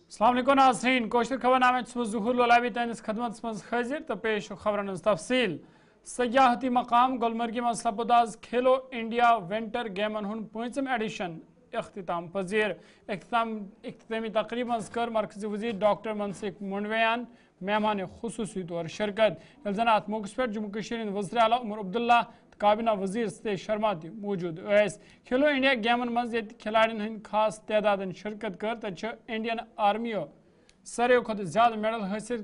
अस्सलाम वालेकुम नाज़रीन, कोशर खबरनामे ज़हूर लोलाबी तहस खदमत मज हाजिर तो पेश खबरन तफसील। सयाहती मकाम गुलमर्गी में सपद आज खेलो इंडिया विंटर गेमन हुन 5th एडिशन इख्तिताम पजीर। इख्तितामी तकरीब कर मरकजी वज़ीर डॉक्टर मनसुख मंडवियान मेहमान खुसूसी तौर शिरकत। यल जन अत मौके पर जम्मू कश्मीर वज़ीर आला उमर अब्दुल्ला काबीना वज़ीर सतेज शर्मा ति मौजूद ऐस। खेलो इंडिया गेमन मज ये खिलाड़ियों हंद खास तादाद शिरकत कर तत इंडियन आर्मियो सारे खुद ज्यादा मेडल हासिल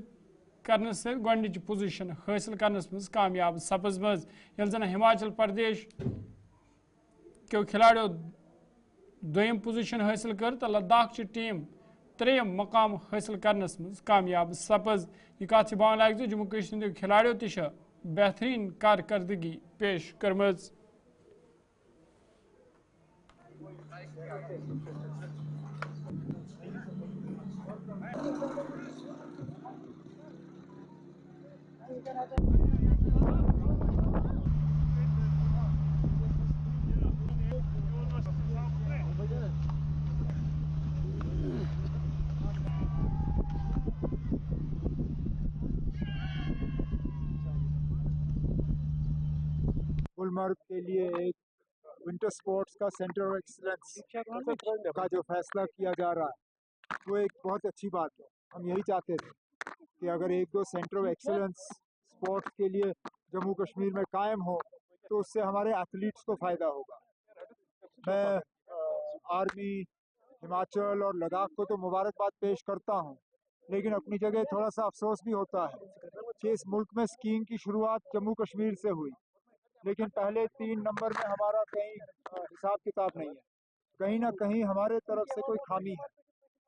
करने से गोडनिच पोजीशन हासिल करनस मज कामयाब सपजमज। यल जन हिमाचल प्रदेश के खिलाड़ियों दोयम पोजीशन हासिल कर तो लद्दाख की टीम 3ym मकाम हासिल करनस मज कामयाब सपज। यह कत बान लाग जम्मू कश्मीर खिलाड़ियों तह बेहतरीन कारकर्दगी पेश करमज। गुलमर्ग के लिए एक विंटर स्पोर्ट्स का सेंटर ऑफ एक्सीलेंस का जो फैसला किया जा रहा है वो एक बहुत अच्छी बात है। हम यही चाहते थे कि अगर एक दो सेंटर ऑफ एक्सीलेंस स्पोर्ट्स के लिए जम्मू कश्मीर में कायम हो तो उससे हमारे एथलीट्स को फ़ायदा होगा। मैं आर्मी, हिमाचल और लद्दाख को तो मुबारकबाद पेश करता हूँ, लेकिन अपनी जगह थोड़ा सा अफसोस भी होता है कि इस मुल्क में स्कीइंग की शुरुआत जम्मू कश्मीर से हुई, लेकिन पहले 3 नंबर में हमारा कहीं हिसाब किताब नहीं है। कहीं ना कहीं हमारे तरफ से कोई खामी है।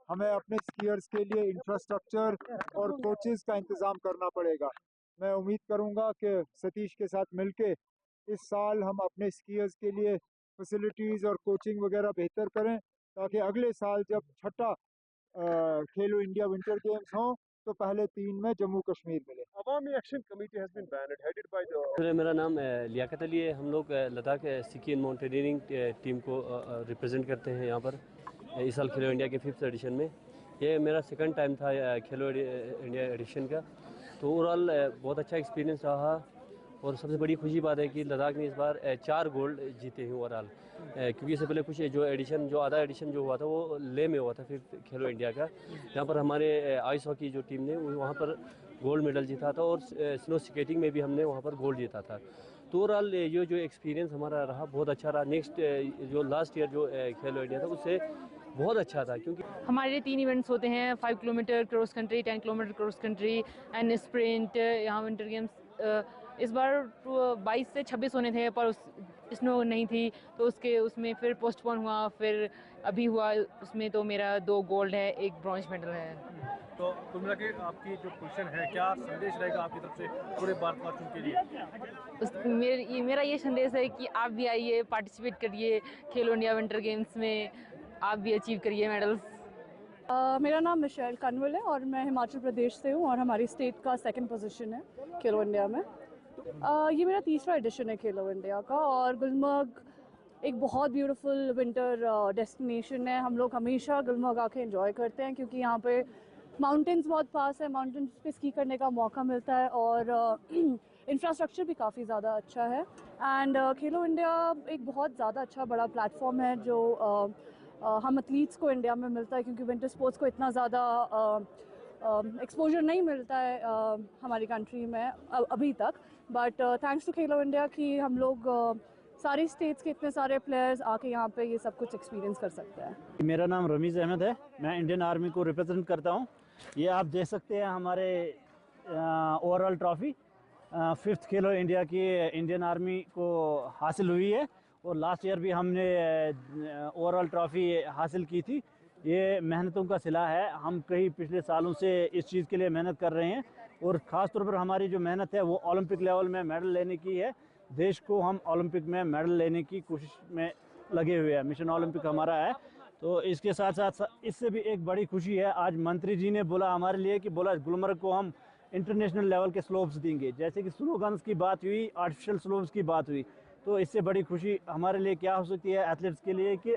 हमें अपने स्कीयर्स के लिए इंफ्रास्ट्रक्चर और कोचेज़ का इंतज़ाम करना पड़ेगा। मैं उम्मीद करूंगा कि सतीश के साथ मिलके इस साल हम अपने स्कीयर्स के लिए फैसिलिटीज़ और कोचिंग वगैरह बेहतर करें, ताकि अगले साल जब छठा खेलो इंडिया विंटर गेम्स हों तो पहले 3 में जम्मू कश्मीर मिले। Awami action committee has been banned headed by मेरा नाम लियाकत अली है। हम लोग Ladakh ski and mountaineering team को रिप्रेजेंट करते हैं यहाँ पर इस साल खेलो इंडिया के 5th एडिशन में। ये मेरा सेकंड टाइम था खेलो इंडिया एडिशन का, तो ओवरऑल बहुत अच्छा एक्सपीरियंस रहा। और सबसे बड़ी खुशी बात है कि लद्दाख ने इस बार 4 गोल्ड जीते हैं ओवरऑल, क्योंकि इससे पहले कुछ जो आधा एडिशन जो हुआ था वो ले में हुआ था 5th खेलो इंडिया का, जहाँ पर हमारे आइस हॉकी जो टीम ने वहाँ पर गोल्ड मेडल जीता था और स्नो स्केटिंग में भी हमने वहाँ पर गोल्ड जीता था। तो ओवरऑल ये जो एक्सपीरियंस हमारा रहा बहुत अच्छा रहा। नेक्स्ट जो लास्ट ईयर जो खेलो इंडिया था उससे बहुत अच्छा था, क्योंकि हमारे 3 इवेंट्स होते हैं, 5 kilometre cross country, 10 kilometre cross country and sprint. यहाँ विंटर गेम्स इस बार 22 से 26 होने थे, पर स्नो नहीं थी तो उसमें फिर पोस्टपोन हुआ, फिर अभी हुआ। उसमें तो मेरा 2 गोल्ड है, 1 ब्रॉन्ज मेडल है। तो कुल मिला के आपकी जो पोजीशन है, क्या संदेश रहेगा आपकी तरफ से पूरे भारतवासियों के लिए? मेरा ये संदेश है कि आप भी आइए, पार्टिसिपेट करिए खेलो इंडिया विंटर गेम्स में, आप भी अचीव करिए मेडल्स। मेरा नाम मिशेल कनवल है और मैं हिमाचल प्रदेश से हूँ और हमारी स्टेट का 2nd पोजीशन है खेलो इंडिया में। ये मेरा 3रा एडिशन है खेलो इंडिया का और गुलमर्ग एक बहुत ब्यूटीफुल विंटर डेस्टिनेशन है। हम लोग हमेशा गुलमर्ग आके एंजॉय करते हैं क्योंकि यहाँ पे माउंटेन्स बहुत पास है, माउंटेन्स पे स्की करने का मौका मिलता है और इंफ्रास्ट्रक्चर भी काफ़ी ज़्यादा अच्छा है। एंड खेलो इंडिया एक बहुत ज़्यादा अच्छा बड़ा प्लेटफॉर्म है जो हम एथलीट्स को इंडिया में मिलता है, क्योंकि विंटर स्पोर्ट्स को इतना ज़्यादा एक्सपोजर नहीं मिलता है हमारी कंट्री में अभी तक। But thanks to Khelo India कि हम लोग सारी स्टेट्स के इतने सारे प्लेयर्स आके यहाँ पे ये सब कुछ एक्सपीरियंस कर सकते हैं। मेरा नाम रमीज़ अहमद है, मैं इंडियन आर्मी को रिप्रेजेंट करता हूँ। ये आप देख सकते हैं हमारे ओवरऑल ट्रॉफ़ी 5th खेलो इंडिया की इंडियन आर्मी को हासिल हुई है और लास्ट ईयर भी हमने ओवरऑल ट्रॉफ़ी हासिल की थी। ये मेहनतों का सिला है। हम कई पिछले सालों से इस चीज़ के लिए मेहनत कर रहे हैं और ख़ास तौर पर हमारी जो मेहनत है वो ओलंपिक लेवल में मेडल लेने की है। देश को हम ओलंपिक में मेडल लेने की कोशिश में लगे हुए हैं। मिशन ओलंपिक हमारा है। तो इसके साथ साथ इससे भी एक बड़ी खुशी है, आज मंत्री जी ने बोला हमारे लिए कि बोला गुलमर्ग को हम इंटरनेशनल लेवल के स्लोप्स देंगे। जैसे कि स्लोगन्स की बात हुई, आर्टिफिशियल स्लोप्स की बात हुई, तो इससे बड़ी खुशी हमारे लिए क्या हो सकती है एथलीट्स के लिए कि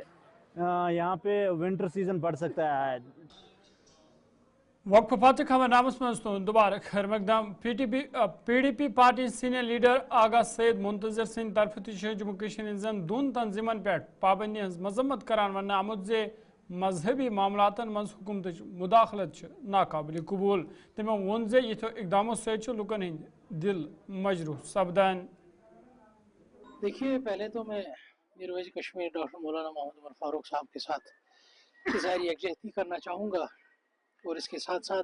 यहाँ पे विंटर सीज़न बढ़ सकता है। वक्फ पार्टी खबरनामस मज तो दोबारा खैर मकदम PDP पार्टी सीनियर लीडर आगा सैयद मुंतजर सिंह तरफ जम्मू कश्मीर दोन तंजीमन पे पाबंदी हज मजम्मत करान वन आमुद जे मजहबी मामलातन मज हुकूमत मुदाखलत नाकाबिल कबूल तमो वोन जे यथो इकदामों से लुकन हंद दिल मजरूह सपदान। देखिए, पहले तो मैं मीरवैज कश्मीर डॉक्टर मौलाना मोहम्मद उमर फारूक साहब के साथ ज़ाहिर यकजहती करना चाहूँगा, और इसके साथ साथ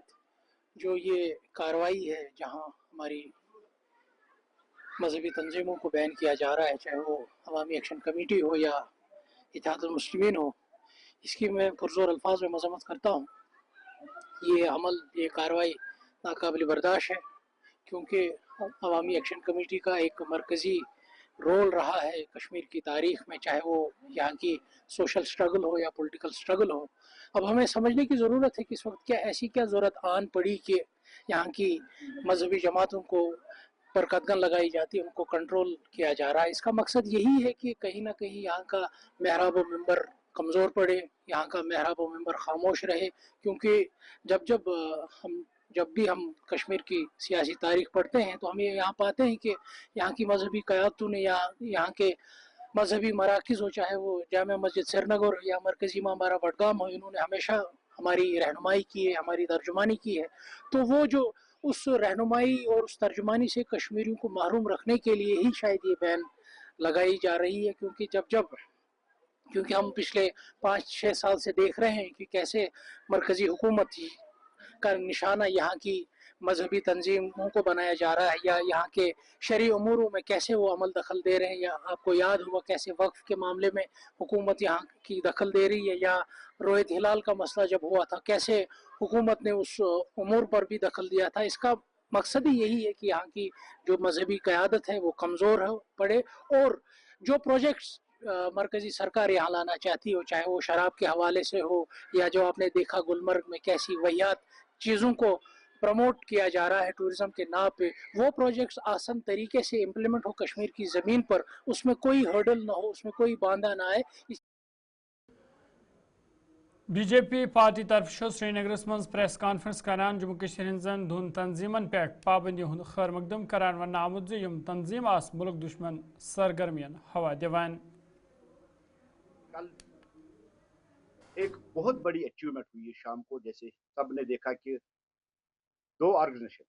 जो ये कार्रवाई है जहाँ हमारी मजहबी तंजीमों को बैन किया जा रहा है, चाहे वो अवामी एक्शन कमेटी हो या इत्तेहादुल मुस्लिमीन हो, इसकी मैं पुरज़ोर अल्फाज में मजम्मत करता हूँ। ये अमल, ये कार्रवाई नाकाबिल बर्दाश्त है, क्योंकि अवामी एक्शन कमेटी का एक मरकज़ी रोल रहा है कश्मीर की तारीख़ में, चाहे वो यहाँ की सोशल स्ट्रगल हो या पॉलिटिकल स्ट्रगल हो। अब हमें समझने की ज़रूरत है कि इस वक्त क्या ज़रूरत आन पड़ी कि यहाँ की मजहबी जमातों को पर कदगन लगाई जाती है, उनको कंट्रोल किया जा रहा है। इसका मकसद यही है कि कहीं ना कहीं यहाँ का महराब मिंबर कमज़ोर पड़े, यहाँ का महराब मिंबर खामोश रहे, क्योंकि जब भी हम कश्मीर की सियासी तारीख पढ़ते हैं तो हम ये यहाँ पाते हैं कि यहाँ की मजहबी क़यादतों ने या यहाँ के मजहबी मराकज़ हो, चाहे वो जामा मस्जिद श्रीनगर हो या मरकज़ी इमामबाड़ा बडगाम हो, इन्होंने हमेशा हमारी रहनुमाई की है, हमारी तर्जुमानी की है। तो वो जो उस रहनुमाई और उस तर्जुमानी से कश्मीरियों को महरूम रखने के लिए ही शायद ये बैन लगाई जा रही है, क्योंकि हम पिछले 5-6 साल से देख रहे हैं कि कैसे मरकज़ी हुकूमत का निशाना यहाँ की मजहबी तंजीमों को बनाया जा रहा है, या यहाँ के शरई उमूरों में कैसे वो अमल दखल दे रहे हैं। या आपको याद होगा कैसे वक्फ के मामले में हुकूमत यहाँ की दखल दे रही है, या रोहित हिलाल का मसला जब हुआ था कैसे हुकूमत ने उस उमूर पर भी दखल दिया था। इसका मकसद ही यही है कि यहाँ की जो मजहबी क़यादत है वो कमज़ोर पड़े, और जो प्रोजेक्ट्स मरकज़ी सरकार यहाँ लाना चाहती हो, चाहे वो शराब के हवाले से हो या जो आपने देखा गुलमर्ग में कैसी वहियात चीज़ों को प्रमोट किया जा रहा है टूरिज़म के नाम पे, वो प्रोजेक्ट्स आसान तरीके से इम्प्लीमेंट हो कश्मीर की ज़मीन पर, उसमें कोई हर्डल ना हो, उसमें कोई बांधा ना आए। BJP पार्टी तरफ श्रीनगर मज प्रेस कॉन्फ्रेंस करान जम्मू कश्मीर दोन तंजीमन पे पाबंदी हुंद खैर मकदम करान वन आमुद जे यम तंजीम आस मुल्क दुश्मन सरगर्मियन हवा दिवान। कल एक बहुत बड़ी अचीवमेंट हुई है शाम को, जैसे सब ने देखा कि दो ऑर्गेनाइजेशन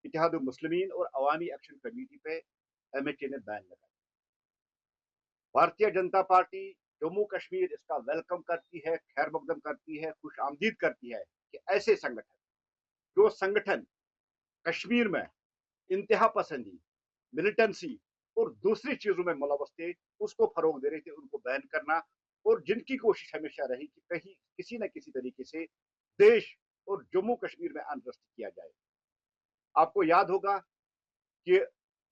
इत्तेहादुल मुस्लिमीन और अवामी एक्शन कमेटी पे MHA ने बैन लगाया। भारतीय जनता पार्टी जम्मू कश्मीर इसका वेलकम करती है, खैर मकदम करती है, खुश आमदीद करती है कि ऐसे संगठन, जो संगठन कश्मीर में इंतहा पसंदी, मिलिटेंसी और दूसरी चीजों में मुलव्वस थे, उसको फरोग दे रहे थे, उनको बैन करना, और जिनकी कोशिश हमेशा रही कि कहीं किसी न किसी तरीके से देश और जम्मू कश्मीर में अनरेस्ट किया जाए। आपको याद होगा कि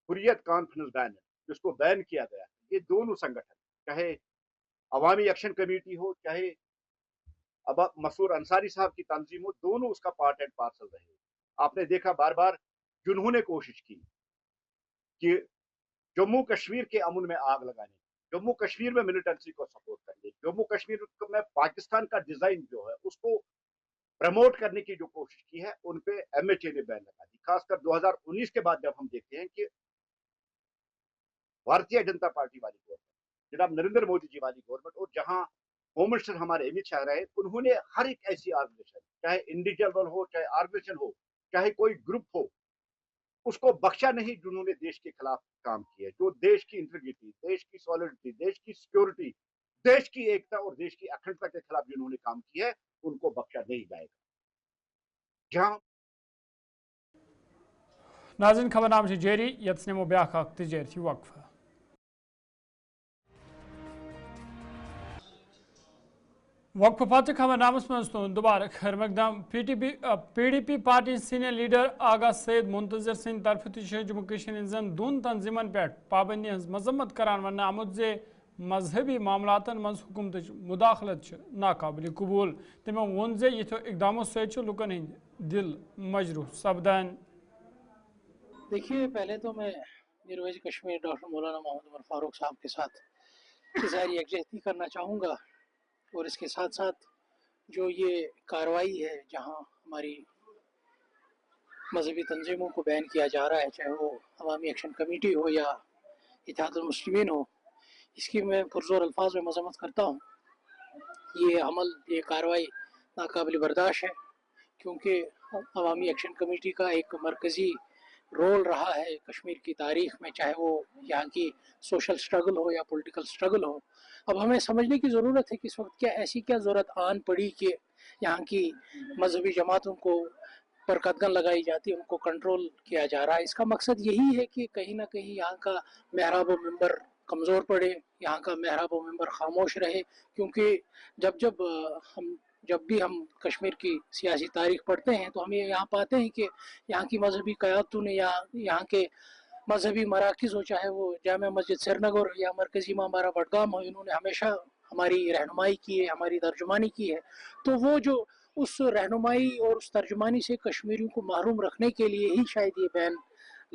हुर्रियत कॉन्फ्रेंस बैन जिसको बैन किया गया, ये दोनों संगठन, चाहे अवामी एक्शन कमेटी हो चाहे अब मसूर अंसारी साहब की तंजीम हो, दोनों उसका पार्ट एंड पार्सल रहे। आपने देखा बार बार जिन्होंने कोशिश की कि जम्मू कश्मीर के अमन में आग लगाने, जम्मू कश्मीर में मिलिटेंसी को सपोर्ट करने, जम्मू कश्मीर में पाकिस्तान का डिजाइन जो है उसको प्रमोट करने की जो कोशिश की है, उन पे MHA ने बैन लगा दी। खासकर 2019 के बाद जब हम देखते हैं कि भारतीय जनता पार्टी वाली गवर्नमेंट, जनाब नरेंद्र मोदी जी वाली गवर्नमेंट, और जहां होम मिनिस्टर हमारे अमित शाह रहे, उन्होंने हर एक ऐसी ऑर्गेनाइजेशन, चाहे इंडिविजुअल हो, चाहे ऑर्गेनाइजेशन हो, चाहे कोई ग्रुप हो, उसको बख्शा नहीं जिन्होंने देश के खिलाफ काम किया, जो देश की इंटीग्रिटी, देश की सॉलिडिटी, देश की सिक्योरिटी, देश की एकता और देश की अखंडता के खिलाफ जिन्होंने काम किया है, उनको बख्शा नहीं जाएगा। जहां नाज़रीन खबरनाम जारी, यत्स नमो ब्याख तजारती वक्फ। वक्फ पार्टी खबरनामस मज तो दोबारा खैर मकदम PDP पार्टी सीनियर लीडर आगा सैयद मुंतजर सिंह तरफ जम्मू कश्मीर दोन तंजीमन पे पाबंदी हज मजम्मत करान वन आमुद जे मजहबी मामलातन मज हुकूमत मुदाखलत नाकाबिल कबूल तमो वोन जे यथो इकदामों से लुकन हंद दिल मजरूह सपदान। देखिए, पहले तो मैं मीरवैज कश्मीर डॉक्टर मौलाना मोहम्मद उमर फारूक साहब के साथ ज़ाहिर यकजहती करना चाहूँगा, और इसके साथ साथ जो ये कार्रवाई है जहां हमारी मजहबी तंजीमों को बैन किया जा रहा है, चाहे वो अवामी एक्शन कमेटी हो या इत्तेहादुल मुस्लिमीन हो, इसकी मैं पुरजोर अल्फाज में मजम्मत करता हूँ। ये अमल, ये कार्रवाई नाकाबिल बर्दाश्त है, क्योंकि अवामी एक्शन कमेटी का एक मरकज़ी रोल रहा है कश्मीर की तारीख में, चाहे वो यहाँ की सोशल स्ट्रगल हो या पॉलिटिकल स्ट्रगल हो। अब हमें समझने की ज़रूरत है कि इस वक्त क्या ज़रूरत आन पड़ी कि यहाँ की मजहबी जमातों को पर कदगन लगाई जाती है, उनको कंट्रोल किया जा रहा है। इसका मकसद यही है कि कहीं ना कहीं यहाँ का महराब व मिंबर कमज़ोर पड़े, यहाँ का महराब व मिंबर खामोश रहे, क्योंकि जब भी हम कश्मीर की सियासी तारीख पढ़ते हैं तो हम ये यहाँ पाते हैं कि यहाँ की मजहबी क़यादतों ने या यहाँ के मजहबी मराकज़ हो, चाहे वो जामा मस्जिद श्रीनगर या मरकज़ी इमाम बाड़ा बडगाम हो, इन्होंने हमेशा हमारी रहनुमाई की है, हमारी तर्जुमानी की है। तो वो जो उस रहनुमाई और उस तर्जुमानी से कश्मीरियों को महरूम रखने के लिए ही शायद ये बैन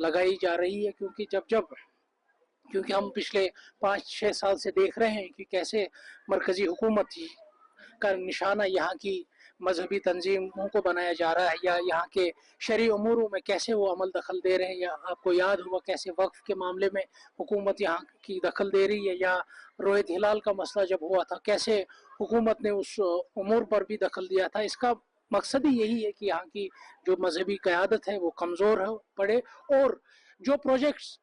लगाई जा रही है, क्योंकि हम पिछले 5-6 साल से देख रहे हैं कि कैसे मरकज़ी हुकूमत का निशाना यहाँ की मजहबी तंजीमों को बनाया जा रहा है, या यहाँ के शरई उमूरों में कैसे वो अमल दखल दे रहे हैं। या आपको याद होगा कैसे वक्फ के मामले में हुकूमत यहाँ की दखल दे रही है, या रोहित हिलाल का मसला जब हुआ था कैसे हुकूमत ने उस उमूर पर भी दखल दिया था। इसका मकसद ही यही है कि यहाँ की जो मजहबी क़यादत है वो कमज़ोर पड़े, और जो प्रोजेक्ट्स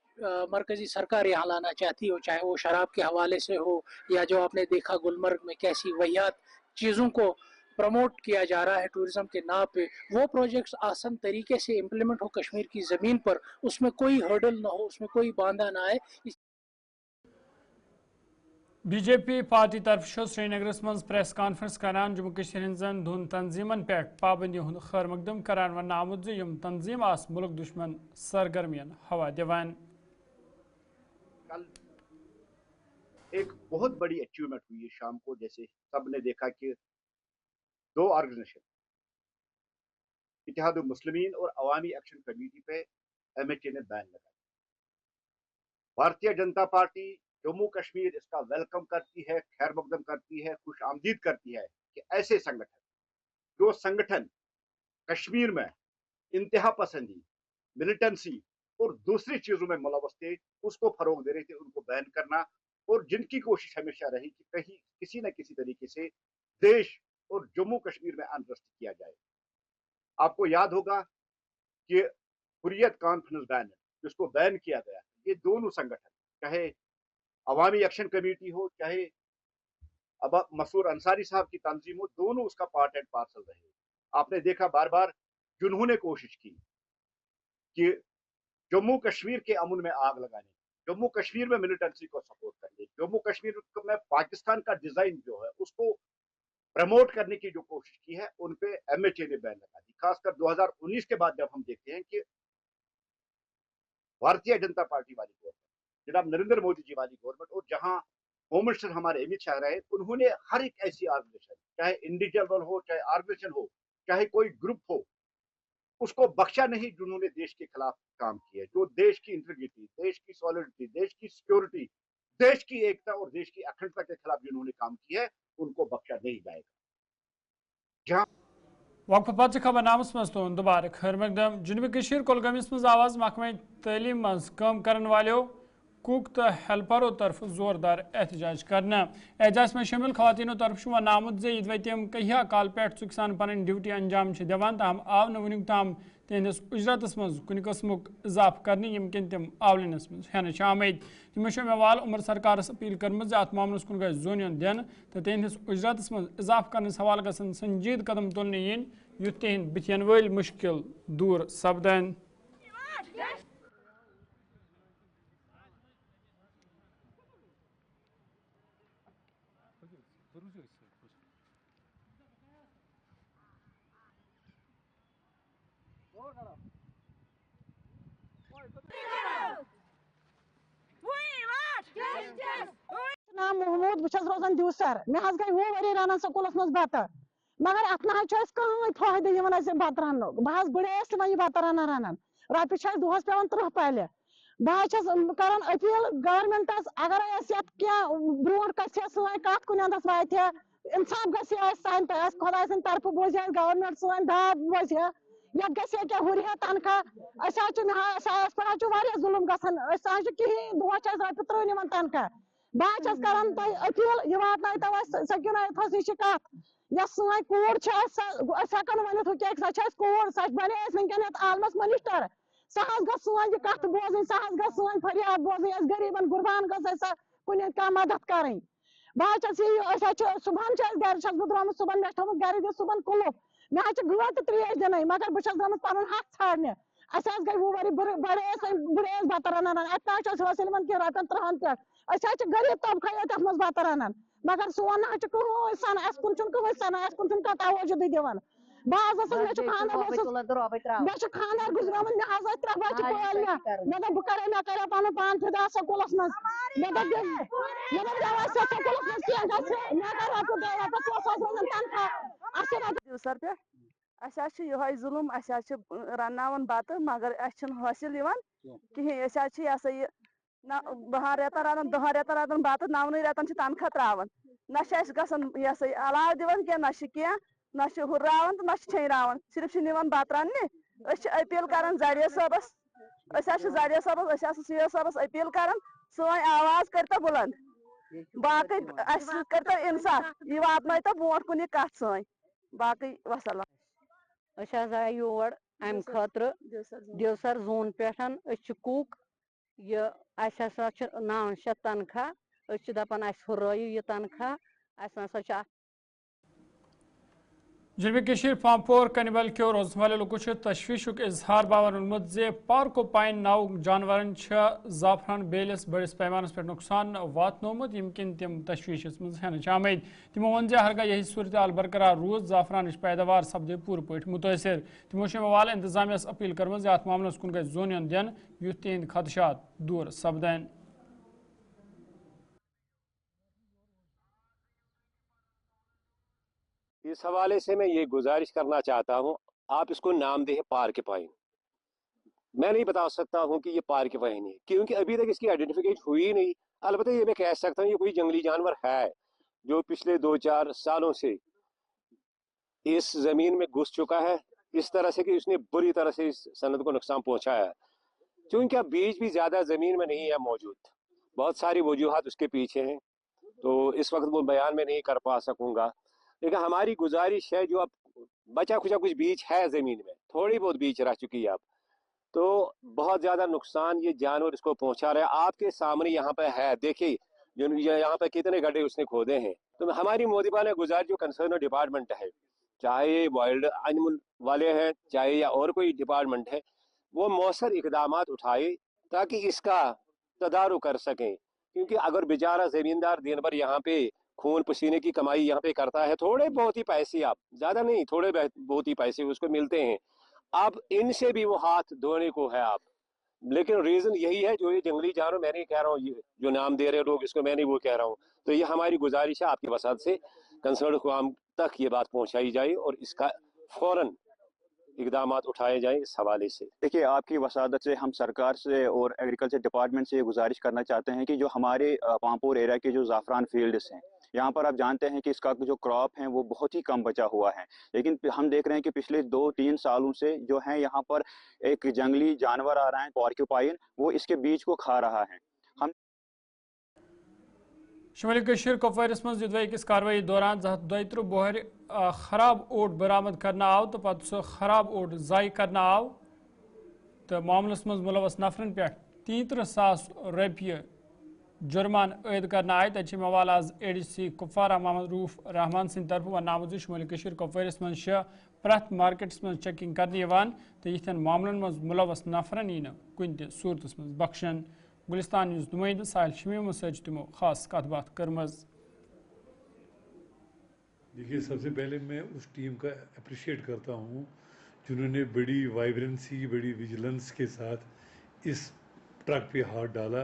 मरकज़ी सरकार यहाँ लाना चाहती हो, चाहे वो शराब के हवाले से हो, या जो आपने देखा गुलमर्ग में कैसी वहियात चीज़ों को प्रमोट किया जा रहा है टूरिज्म के नाम पे, वो प्रोजेक्ट्स आसान तरीके से इम्प्लीमेंट हो कश्मीर की ज़मीन पर, उसमें कोई हर्डल ना हो, उसमें कोई बांधा ना आए। बीजेपी पार्टी तरफ श्रीनगर मज प्रेस कॉन्फ्रेंस करान जम्मू कश्मीर हंजन धुन तंजीमन पे पाबंदी हुंद खैर मकदम करान वन आमुद यम तंजीम आस मुल्क दुश्मन सरगर्मियन हवा दिवान। कल एक बहुत बड़ी अचीवमेंट हुई है शाम को, जैसे सबने देखा कि 2 ऑर्गेनाइजेशन इत्तेहादुल मुस्लिमीन और अवामी एक्शन कमेटी पे एमएचए ने बैन लगाया। भारतीय जनता पार्टी जम्मू कश्मीर इसका वेलकम करती है, खैर मकदम करती है, खुश आमदीद करती है कि ऐसे जो संगठन कश्मीर में इंतहा पसंदी, मिलिटेंसी और दूसरी चीजों में मुलव्वस थे, उसको फरोग दे रहे थे, उनको बैन करना, और जिनकी कोशिश हमेशा रही कि कहीं किसी न किसी तरीके से देश और जम्मू कश्मीर में अनरेस्ट किया जाए। आपको याद होगा कि हुर्रियत कॉन्फ्रेंस बैनर जिसको बैन किया गया, ये दोनों संगठन, चाहे अवामी एक्शन कमेटी हो, चाहे अब मसूर अंसारी साहब की तंजीम हो, दोनों उसका पार्ट एंड पार्सल रहे। आपने देखा बार बार जिन्होंने कोशिश की कि जम्मू कश्मीर के अमन में आग लगाने, जम्मू कश्मीर में मिलिटेंसी को सपोर्ट करने, जम्मू कश्मीर में पाकिस्तान का डिजाइन जो है उसको प्रमोट करने की जो कोशिश की है, उन पे एमएचए ने बैन लगा दी। खासकर 2019 के बाद जब हम देखते हैं कि भारतीय जनता पार्टी वाली गवर्नमेंट, जनाब नरेंद्र मोदी जी वाली गवर्नमेंट, और जहां होम मिनिस्टर हमारे अमित शाह रहे, उन्होंने हर एक ऐसी ऑर्गेनाइजेशन, चाहे इंडिविजुअल हो, चाहे ऑर्गेनाइजेशन हो, चाहे कोई ग्रुप हो, उसको बख्शा नहीं जिन्होंने देश के खिलाफ काम किया, जो देश की इंटीग्रिटी, देश की सॉलिडिटी, देश की सिक्योरिटी, देश की एकता और देश की अखंडता के खिलाफ जिन्होंने काम किया है, उनको बख्शा नहीं जाएगा। जहां वक्फ पत खबर नामस मज तुन दोबारा खैर मकदम। जुनूबी कश्मीर कुलगामिस मज आवाज महकमा तलीम मज काम करने वालों कुक तो हेल्परों तरफ जोरदार एहतजाज करना। एहतजाज में शामिल खवातीनों तरफ वन आमुद जे इत तम कहिया काल पे चुक सान पन ड्यूटी अंजाम दिवान, तहम आव न वनुक तम तिहंदिस उजरतस मज कुन कस्मुक इजाफ करने यमकिन तम आवलनस मज हेन आमद। तमो मेवाल उमर सरकारस अपील कर्म अत मामलस कुन गई जोन दिन तो तिहंदिस उजरतस मज इजाफ करने हवाल गसन संजीद कदम तुलने इन युथ तिहंद बिथन वल मुश्किल दूर सपदन। नाम महमूद बस रोजान दिवसर मे गई वो वरी रान स्कूलस मज बत मगर अत ना कहीं फायदे बत रान बह बड़ेस तम बत रान रान रपस दोहस पे 30 पाले बह कर अपील गवर्नमेंटस अगर क्या ब्रो कथ कुन अंदस वात इंसाफ गए सान पे खुदा सन तरफ बोझ गवर्नमेंट सन दाद बोझ ये गए हुरिया तनख्वाह पे जुलम गसान कहें दोस रपे 3 तनख्वाह बह करान अपील यह वात सकीनाथ यह कत यस सन कूर हेकन वन सो कूर सो बने वनकन आलमस मिनिस्टर सह सन कत बोज सह सन फरियाद बोज गरीबन गुरबान गई कुन मदद करें बह सुबह गर द्रमुत सुबह मे थोमुत गर दिख सुबह कुलुफ मे गो तो त्रेश दिन मगर बहुत गमुत पन हथ छाड़ने गई वो वरी बुढ़े बत रनान अत हासिल कि रपन 3 पे गरीब तबका तथ मज बत रनान मगर सोन ना कहीं सन कुन कहीं सन कुन तवजुद दिवान बह मे खानदार गुजरमुत मे 3 बच्चे पाल मे दो बह मे कर पन पान फिदा स्कूलस मज मे दिवसर पे यह जुलम रन बत मगर हासिल कहें यह सा यह 10 रेतन रन 10 रेतन रन बत 9 रेतन तनख्वाह त्रावान ना गसन यह सा अलाव दिवान क्या ना क्या ना हुर्रावान तो ना छेरावान सिर्फ निवान बत रन्ने अपील करान जरिया साहबस जरिया साहबस सीओ साहबस अपील करान सोन आवाज करता बुलंद बाकी करता इंसाफ यह वात बोट कुन कत सन बाकी वसलाम आए योर अम खतर दिवसर जोन पे कुक यह 900 तनख्वाह दपान हुर्रयू यह तनख्वाह जनबे कशीर पामपोर कनिबल क्यों रोजन वाले लोगों तशवीशुक इजहार बावन उन्मुत जे पार्को पाइन नाव जानवरन जाफरान बेलिस बड़िस पैमानस पे नुकसान वातनोमुत यमकिन तिम तशवीश मज आमद तिमो वन हरगा यही सूरत हाल बरकरार रोज जाफरान पैदावार सपदे पूर पे मुतासर तिमो मवाल इंतजामिया अपील कर्म अत मामलस कुन गई जोन दिन युथ तिहद खदशात दूर सपदन। इस हवाले से मैं ये गुजारिश करना चाहता हूँ, आप इसको नाम दे पार्क पाइन। मैं नहीं बता सकता हूँ कि ये पार्क पाइन है क्योंकि अभी तक इसकी आइडेंटिफिकेशन हुई नहीं। अलबत्ता ये मैं कह सकता हूँ ये कोई जंगली जानवर है जो पिछले 2-4 सालों से इस जमीन में घुस चुका है इस तरह से कि उसने बुरी तरह से इस सनद को नुकसान पहुंचाया है। क्योंकि अब बीज भी ज्यादा जमीन में नहीं है मौजूद, बहुत सारी वजूहात उसके पीछे हैं, तो इस वक्त वो बयान में नहीं कर पा सकूंगा। लेकिन हमारी गुजारिश है जो अब बचा खुचा कुछ बीज है जमीन में, थोड़ी बहुत बीज रह चुकी है अब, तो बहुत ज्यादा नुकसान ये जानवर इसको पहुंचा रहा है। आपके सामने यहाँ पे है, देखिए जो यहाँ पे कितने गड्ढे उसने खोदे हैं। तो हमारी मोदीबा ने गुजारिश जो कंसर्न डिपार्टमेंट है, चाहे वाइल्ड एनिमल वाले हैं चाहे या और कोई डिपार्टमेंट है, वो मौसर इकदाम उठाए ताकि इसका तदारुक कर सकें। क्योंकि अगर बेचारा जमींदार दिन भर यहाँ पे खून पसीने की कमाई यहाँ पे करता है, थोड़े बहुत ही पैसे, आप ज्यादा नहीं थोड़े बहुत ही पैसे उसको मिलते हैं, अब इनसे भी वो हाथ धोने को है आप। लेकिन रीजन यही है जो ये जंगली जानवर, मैं नहीं कह रहा हूँ ये जो नाम दे रहे लोग इसको, मैं नहीं वो कह रहा हूँ। तो ये हमारी गुजारिश है आपकी वसात से कंसर्न अवाम तक ये बात पहुँचाई जाए और इसका फौरन इकदाम उठाए जाए इस हवाले से। देखिए, आपकी वसादत से हम सरकार से और एग्रीकल्चर डिपार्टमेंट से ये गुजारिश करना चाहते हैं कि जो हमारे पामपुर एरिया के जो ज़ाफ़रान फील्ड्स हैं, यहाँ पर आप जानते हैं कि इसका जो क्रॉप है वो बहुत ही कम बचा हुआ है, लेकिन हम देख रहे हैं कि पिछले 2-3 सालों से जो है यहाँ पर एक जंगली जानवर आ रहा है पॉर्क्यूपाइन, वो इसके बीज को खा रहा है। हम शुमाली कशीर कुपवारिस मज युद्ध कार्रवाई दौरान 22 बोहर खराब ओट बरामद करना आव तो पत सह खराब ओट जाय करना आव तो मामलस मज मुलवस नफरन पे 33,000 रुपये जुर्मान ऐद करना आय। तक मवाल आज ADC कुपवारा मोहम्मद रूफ रहमान सिंह तरफ वन आमुद शुमाली कशीर कुपवारिस मज प्रथ मार्केट्स मज चेकिंग करने तो यिथन मामलन मज मुलवस नफरन यी कुन त सूरतस मज बख्शन। गुलिस्तान न्यूज़ नुमाइंद साहिल शमीम से तमो खास कत बात करमज। देखिए, सबसे पहले मैं उस टीम का अप्रिशिएट करता हूँ जिन्होंने बड़ी वाइब्रेंसी, बड़ी विजिलेंस के साथ इस ट्रक पे हाथ डाला।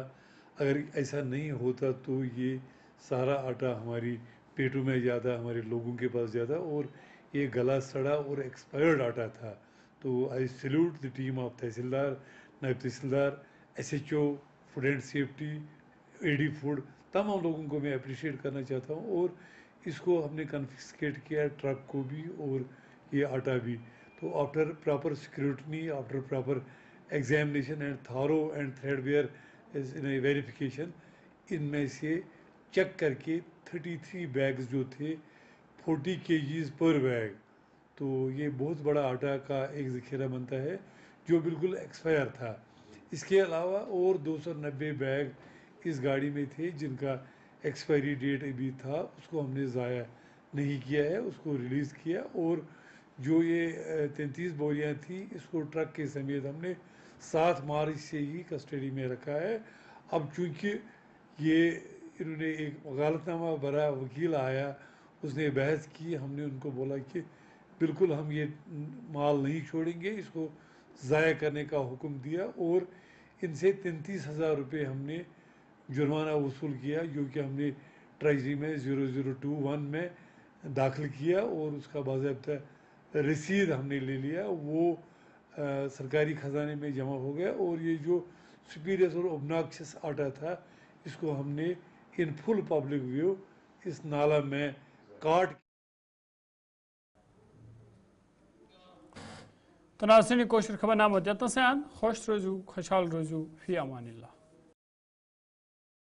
अगर ऐसा नहीं होता तो ये सारा आटा हमारी पेटों में ज़्यादा, हमारे लोगों के पास ज़्यादा, और ये गला सड़ा और एक्सपायर्ड आटा था। तो I salute the team of tehsildar, naib tehsildar, SHO, food and safety, AD food, तमाम लोगों को मैं अप्रिशिएट करना चाहता हूँ। और इसको हमने कन्फिस्केट किया, ट्रक को भी और ये आटा भी। तो after proper scrutiny, after proper examination and थारो एंड थ्रेडवेयर इन वेरिफिकेशन, इनमें से चेक करके 33 बैग्स जो थे 40 kgs पर बैग, तो ये बहुत बड़ा आटा का एक ज़ख़ीरा बनता है जो बिल्कुल एक्सपायर था। इसके अलावा और 290 बैग इस गाड़ी में थे जिनका एक्सपायरी डेट अभी था, उसको हमने ज़ाया नहीं किया है, उसको रिलीज़ किया। और जो ये 33 बोरियाँ थी इसको ट्रक के समेत हमने 7 मार्च से ही कस्टडी में रखा है। अब चूँकि ये इन्होंने एक वकालतनामा भरा, वकील आया, उसने बहस की, हमने उनको बोला कि बिल्कुल हम ये माल नहीं छोड़ेंगे, इसको ज़ाया करने का हुक्म दिया और इनसे 33,000 रुपये हमने जुर्माना वसूल किया जो कि हमने ट्रेजरी में 0021 में दाखिल किया और उसका बाज़ाब्ता रसीद हमने ले लिया, वो सरकारी ख़जाने में जमा हो गया। और ये जो सुपीरियस और ऑब्नॉक्शियस आटा था इसको हमने इन फुल पब्लिक व्यू इस नाला में काट। तो नाज़रीन कोशिश खबरनामा देता से खुश रोजू खुशहाल रोजू फी अमानिल्लाह।